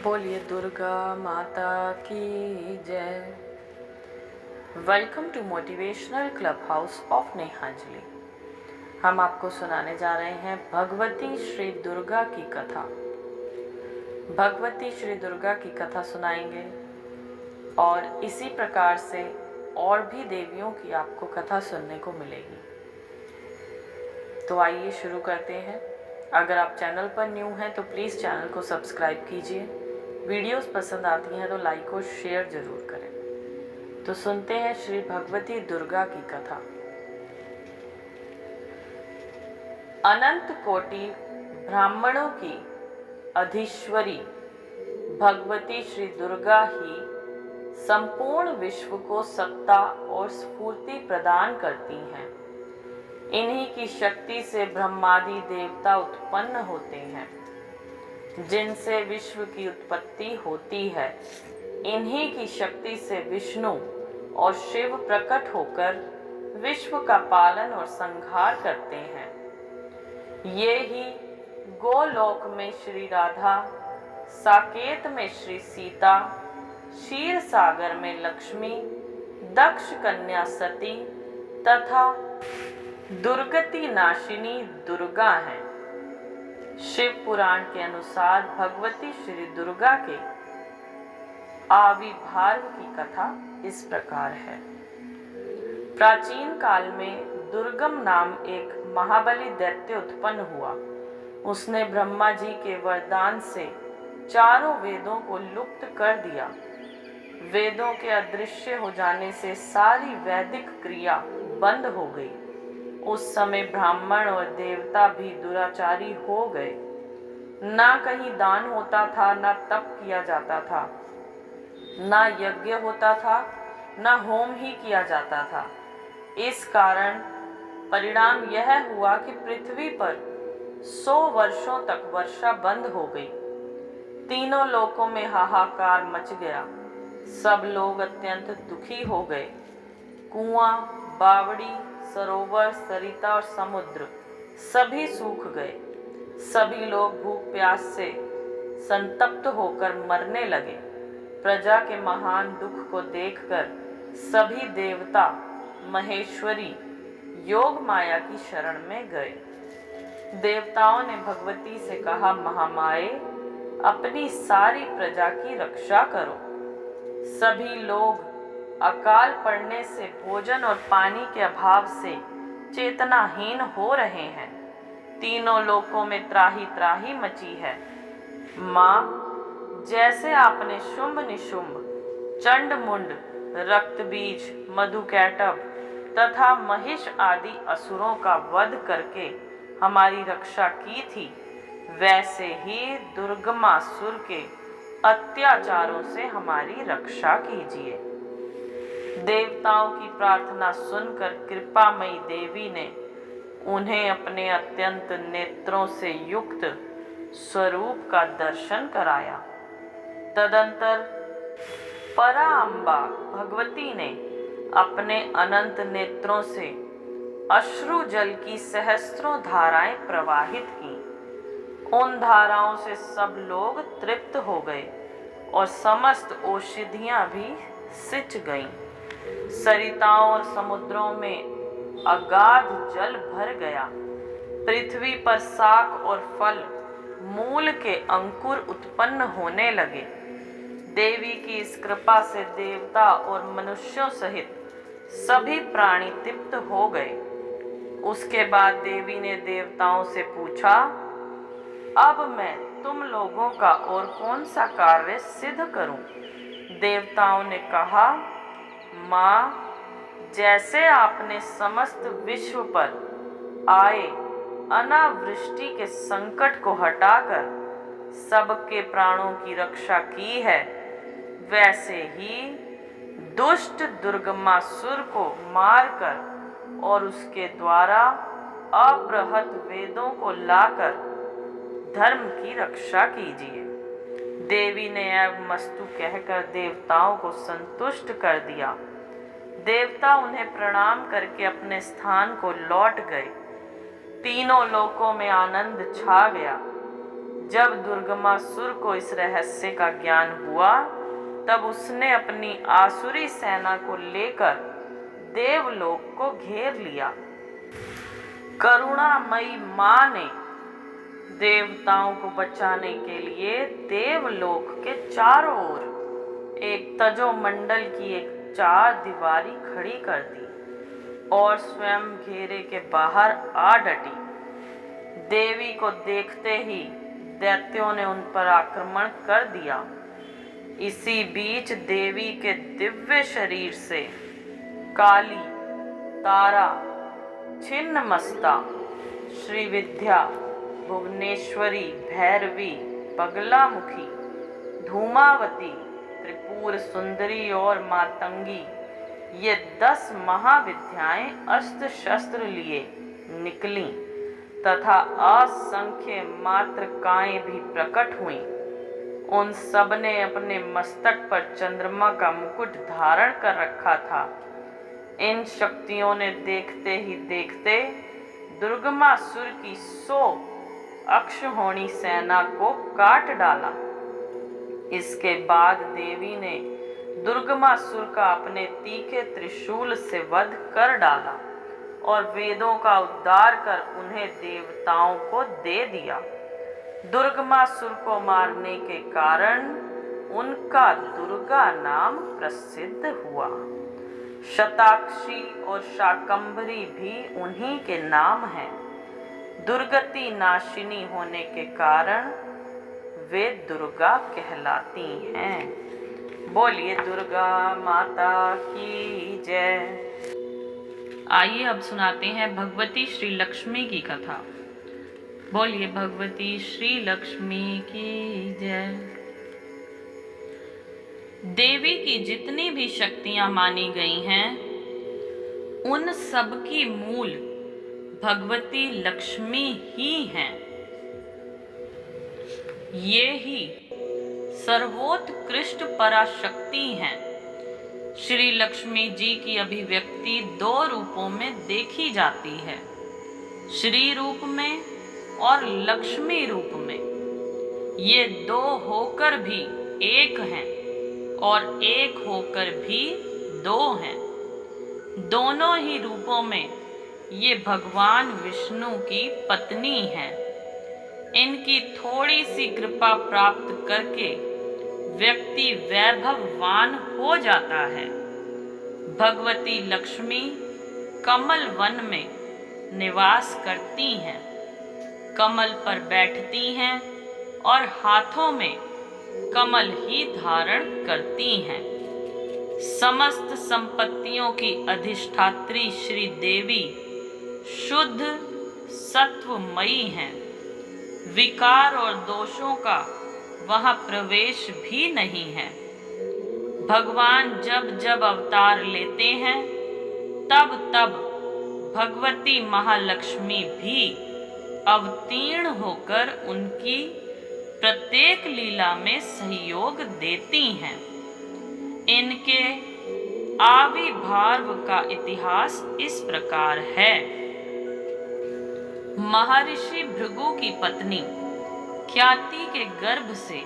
बोलिए दुर्गा माता की जय। Welcome to motivational club house of Nehanjali. हम आपको सुनाने जा रहे हैं भगवती श्री दुर्गा की कथा। भगवती श्री दुर्गा की कथा सुनाएंगे और इसी प्रकार से और भी देवियों की आपको कथा सुनने को मिलेगी। तो आइए शुरू करते हैं। अगर आप चैनल पर न्यू हैं तो प्लीज़ चैनल को सब्सक्राइब कीजिए। वीडियोस पसंद आती हैं तो लाइक और शेयर जरूर करें। तो सुनते हैं श्री भगवती दुर्गा की कथा। अनंत कोटि ब्राह्मणों की अधीश्वरी भगवती श्री दुर्गा ही संपूर्ण विश्व को सत्ता और स्फूर्ति प्रदान करती हैं। इन्हीं की शक्ति से ब्रह्मादि देवता उत्पन्न होते हैं, जिनसे विश्व की उत्पत्ति होती है। इन्हीं की शक्ति से विष्णु और शिव प्रकट होकर विश्व का पालन और संहार करते हैं। ये ही गोलोक में श्री राधा, साकेत में श्री सीता, क्षीर सागर में लक्ष्मी, दक्ष कन्या सती तथा दुर्गति नाशिनी दुर्गा हैं। शिव पुराण के अनुसार भगवती श्री दुर्गा के आविर्भाव की कथा इस प्रकार है। प्राचीन काल में दुर्गम नाम एक महाबली दैत्य उत्पन्न हुआ। उसने ब्रह्मा जी के वरदान से चारों वेदों को लुप्त कर दिया। वेदों के अदृश्य हो जाने से सारी वैदिक क्रिया बंद हो गई। उस समय ब्राह्मण और देवता भी दुराचारी हो गए। ना कहीं दान होता था, ना तप किया जाता था, ना यज्ञ होता था, ना होम ही किया जाता था। इस कारण परिणाम यह हुआ कि पृथ्वी पर 100 वर्षों तक वर्षा बंद हो गई। तीनों लोकों में हाहाकार मच गया। सब लोग अत्यंत दुखी हो गए। कुआं, बावड़ी, सरोवर, सरिता और समुद्र सभी सूख गए। सभी लोग भूख प्यास से संतप्त होकर मरने लगे। प्रजा के महान दुख को देखकर सभी देवता महेश्वरी योग माया की शरण में गए। देवताओं ने भगवती से कहा, महामाये, अपनी सारी प्रजा की रक्षा करो। सभी लोग अकाल पड़ने से, भोजन और पानी के अभाव से चेतनाहीन हो रहे हैं। तीनों लोकों में त्राही त्राही मची है। माँ, जैसे आपने शुंभ निशुंभ, चंड मुंड, रक्तबीज, मधुकैटभ तथा महिष आदि असुरों का वध करके हमारी रक्षा की थी, वैसे ही दुर्गमासुर के अत्याचारों से हमारी रक्षा कीजिए। देवताओं की प्रार्थना सुनकर कृपामयी देवी ने उन्हें अपने अत्यंत नेत्रों से युक्त स्वरूप का दर्शन कराया। तदंतर पराअंबा भगवती ने अपने अनंत नेत्रों से अश्रु जल की सहस्त्रों धाराएं प्रवाहित की। उन धाराओं से सब लोग तृप्त हो गए और समस्त औषधियां भी सिंच गईं। सरिताओं और समुद्रों में अगाध जल भर गया। पृथ्वी पर शाक और फल, मूल के अंकुर उत्पन्न होने लगे। देवी की इस कृपा से देवता और मनुष्यों सहित सभी प्राणी तृप्त हो गए। उसके बाद देवी ने देवताओं से पूछा, अब मैं तुम लोगों का और कौन सा कार्य सिद्ध करूं? देवताओं ने कहा, माँ, जैसे आपने समस्त विश्व पर आए अनावृष्टि के संकट को हटाकर सबके प्राणों की रक्षा की है, वैसे ही दुष्ट दुर्गमासुर को मारकर और उसके द्वारा अपृहत वेदों को लाकर धर्म की रक्षा कीजिए। देवी ने एवमस्तु कहकर देवताओं को संतुष्ट कर दिया। देवता उन्हें प्रणाम करके अपने स्थान को लौट गए। तीनों लोकों में आनंद छा गया। जब दुर्गमासुर को इस रहस्य का ज्ञान हुआ तब उसने अपनी आसुरी सेना को लेकर देवलोक को घेर लिया। करुणामयी मां ने देवताओं को बचाने के लिए देवलोक के चारों ओर एक तजोमंडल की एक चार दीवारी खड़ी कर दी और स्वयं घेरे के बाहर आ डटी। देवी को देखते ही दैत्यों ने उन पर आक्रमण कर दिया। इसी बीच देवी के दिव्य शरीर से काली, तारा, छिन्नमस्ता, श्रीविद्या, भुवनेश्वरी, भैरवी, बगलामुखी, धूमावती, त्रिपुर सुंदरी और मातंगी, ये 10 महाविद्याएं अस्त्र शस्त्र लिए निकली तथा असंख्य मातृकाएं भी प्रकट हुईं। उन सब ने अपने मस्तक पर चंद्रमा का मुकुट धारण कर रखा था। इन शक्तियों ने देखते ही देखते दुर्गमासुर की 100 अक्षौहिणी सेना को काट डाला। इसके बाद देवी ने दुर्गमासुर का अपने तीखे त्रिशूल से वध कर डाला और वेदों का उद्धार कर उन्हें देवताओं को दे दिया। दुर्गमासुर को मारने के कारण उनका दुर्गा नाम प्रसिद्ध हुआ। शताक्षी और शाकंभरी भी उन्हीं के नाम हैं। दुर्गति नाशिनी होने के कारण वे दुर्गा कहलाती हैं। बोलिए दुर्गा माता की जय। आइए अब सुनाते हैं भगवती श्री लक्ष्मी की कथा। बोलिए भगवती श्री लक्ष्मी की जय। देवी की जितनी भी शक्तियां मानी गई हैं उन सब की मूल भगवती लक्ष्मी ही हैं। ये ही सर्वोत्कृष्ट पराशक्ति हैं। श्री लक्ष्मी जी की अभिव्यक्ति 2 रूपों में देखी जाती है, श्री रूप में और लक्ष्मी रूप में। ये 2 होकर भी एक हैं और एक होकर भी 2 हैं। दोनों ही रूपों में ये भगवान विष्णु की पत्नी हैं। इनकी थोड़ी सी कृपा प्राप्त करके व्यक्ति वैभववान हो जाता है। भगवती लक्ष्मी कमल वन में निवास करती हैं, कमल पर बैठती हैं और हाथों में कमल ही धारण करती हैं। समस्त संपत्तियों की अधिष्ठात्री श्री देवी शुद्ध सत्वमयी हैं। विकार और दोषों का वहाँ प्रवेश भी नहीं है। भगवान जब जब अवतार लेते हैं तब तब भगवती महालक्ष्मी भी अवतीर्ण होकर उनकी प्रत्येक लीला में सहयोग देती हैं। इनके आविर्भाव का इतिहास इस प्रकार है। महर्षि भृगु की पत्नी ख्याति के गर्भ से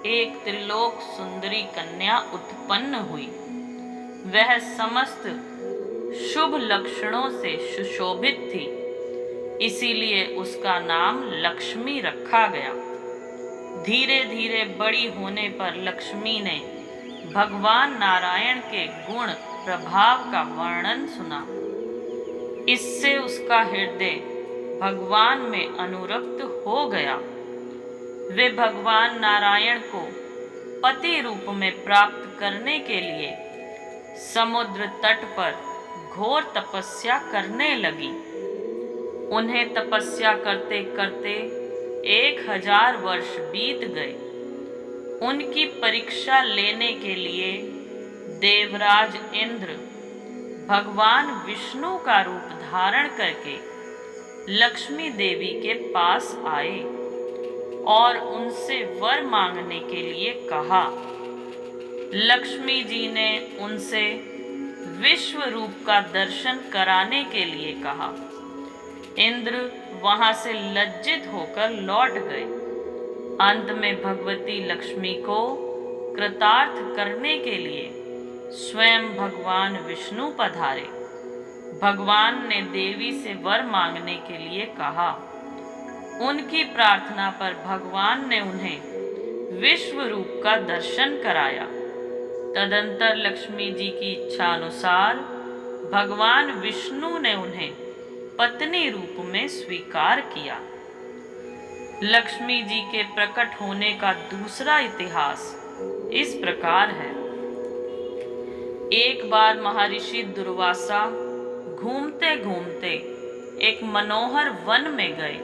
एक त्रिलोक सुंदरी कन्या उत्पन्न हुई। वह समस्त शुभ लक्षणों से सुशोभित थी, इसीलिए उसका नाम लक्ष्मी रखा गया। धीरे धीरे बड़ी होने पर लक्ष्मी ने भगवान नारायण के गुण प्रभाव का वर्णन सुना। इससे उसका हृदय भगवान में अनुरक्त हो गया। वे भगवान नारायण को पति रूप में प्राप्त करने के लिए समुद्र तट पर घोर तपस्या करने लगी। उन्हें तपस्या करते करते 1000 वर्ष बीत गए। उनकी परीक्षा लेने के लिए देवराज इंद्र भगवान विष्णु का रूप धारण करके लक्ष्मी देवी के पास आए और उनसे वर मांगने के लिए कहा। लक्ष्मी जी ने उनसे विश्व रूप का दर्शन कराने के लिए कहा। इंद्र वहां से लज्जित होकर लौट गए। अंत में भगवती लक्ष्मी को कृतार्थ करने के लिए स्वयं भगवान विष्णु पधारे। भगवान ने देवी से वर मांगने के लिए कहा। उनकी प्रार्थना पर भगवान ने उन्हें विश्व रूप का दर्शन कराया। तदंतर लक्ष्मी जी की इच्छा अनुसार भगवान विष्णु ने उन्हें पत्नी रूप में स्वीकार किया। लक्ष्मी जी के प्रकट होने का दूसरा इतिहास इस प्रकार है। एक बार महर्षि दुर्वासा घूमते घूमते एक मनोहर वन में गए।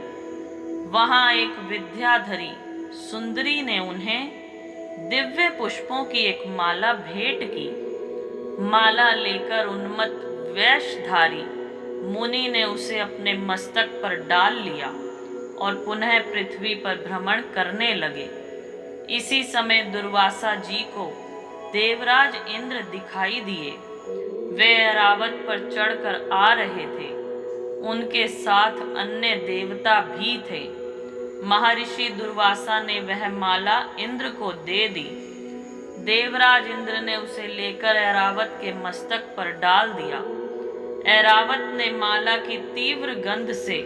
वहां एक विद्याधरी सुंदरी ने उन्हें दिव्य पुष्पों की एक माला भेंट की। माला लेकर उन्मत्त वेशधारी मुनि ने उसे अपने मस्तक पर डाल लिया और पुनः पृथ्वी पर भ्रमण करने लगे। इसी समय दुर्वासा जी को देवराज इंद्र दिखाई दिए। वे ऐरावत पर चढ़कर आ रहे थे। उनके साथ अन्य देवता भी थे। महर्षि दुर्वासा ने वह माला इंद्र को दे दी। देवराज इंद्र ने उसे लेकर ऐरावत के मस्तक पर डाल दिया। ऐरावत ने माला की तीव्र गंध से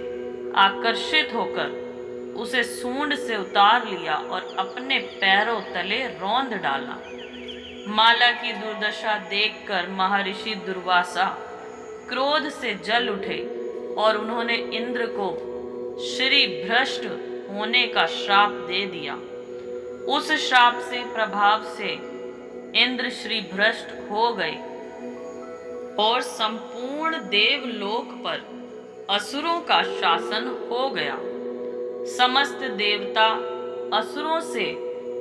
आकर्षित होकर उसे सूंड से उतार लिया और अपने पैरों तले रौंद डाला। माला की दुर्दशा देखकर महर्षि दुर्वासा क्रोध से जल उठे और उन्होंने इंद्र को श्री भ्रष्ट होने का श्राप दे दिया। उस श्राप से प्रभाव से इंद्र श्री भ्रष्ट हो गए और संपूर्ण देवलोक पर असुरों का शासन हो गया। समस्त देवता असुरों से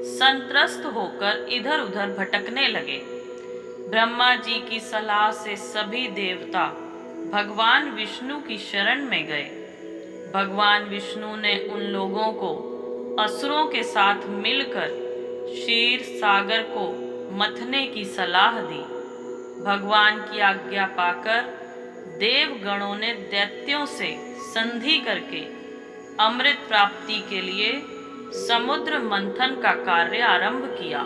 संत्रस्त होकर इधर उधर भटकने लगे। ब्रह्मा जी की सलाह से सभी देवता भगवान विष्णु की शरण में गए। भगवान विष्णु ने उन लोगों को असुरों के साथ मिलकर क्षीर सागर को मथने की सलाह दी। भगवान की आज्ञा पाकर देवगणों ने दैत्यों से संधि करके अमृत प्राप्ति के लिए समुद्र मंथन का कार्य आरंभ किया।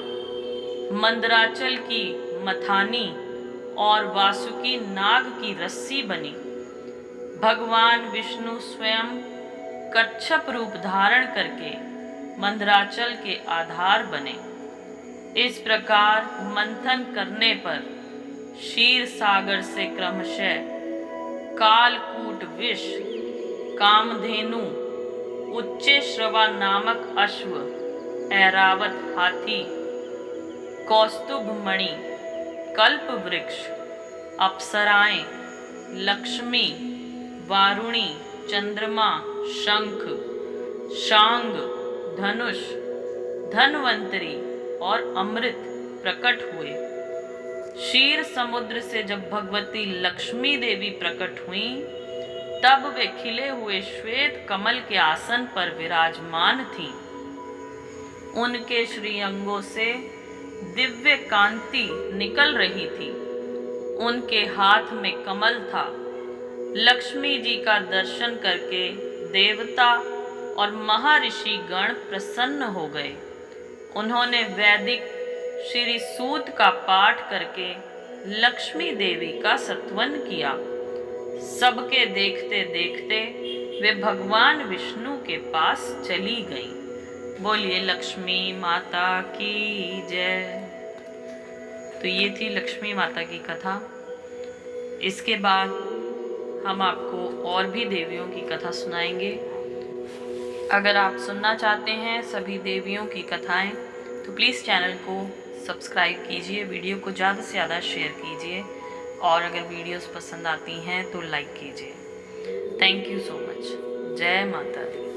मंदराचल की मथानी और वासुकी नाग की रस्सी बनी। भगवान विष्णु स्वयं कच्छप रूप धारण करके मंदराचल के आधार बने। इस प्रकार मंथन करने पर क्षीर सागर से क्रमशः कालकूट विष, कामधेनु, उच्चे श्रवा नामक अश्व, ऐरावत हाथी, कौस्तुभ मणि, कल्प वृक्ष, अप्सराएं, लक्ष्मी, वारुणी, चंद्रमा, शंख, शांग, धनुष, धन्वंतरी और अमृत प्रकट हुए। क्षीर समुद्र से जब भगवती लक्ष्मी देवी प्रकट हुई तब वे खिले हुए श्वेत कमल के आसन पर विराजमान थीं। उनके श्रीअंगों से दिव्य कांति निकल रही थी। उनके हाथ में कमल था। लक्ष्मी जी का दर्शन करके देवता और महर्षि गण प्रसन्न हो गए। उन्होंने वैदिक श्री सूत का पाठ करके लक्ष्मी देवी का स्तवन किया। सबके देखते देखते वे भगवान विष्णु के पास चली गईं। बोलिए लक्ष्मी माता की जय। तो ये थी लक्ष्मी माता की कथा। इसके बाद हम आपको और भी देवियों की कथा सुनाएंगे। अगर आप सुनना चाहते हैं सभी देवियों की कथाएं तो प्लीज़ चैनल को सब्सक्राइब कीजिए, वीडियो को ज़्यादा से ज़्यादा शेयर कीजिए और अगर वीडियोस पसंद आती हैं तो लाइक कीजिए। Thank you so much. जय माता दी।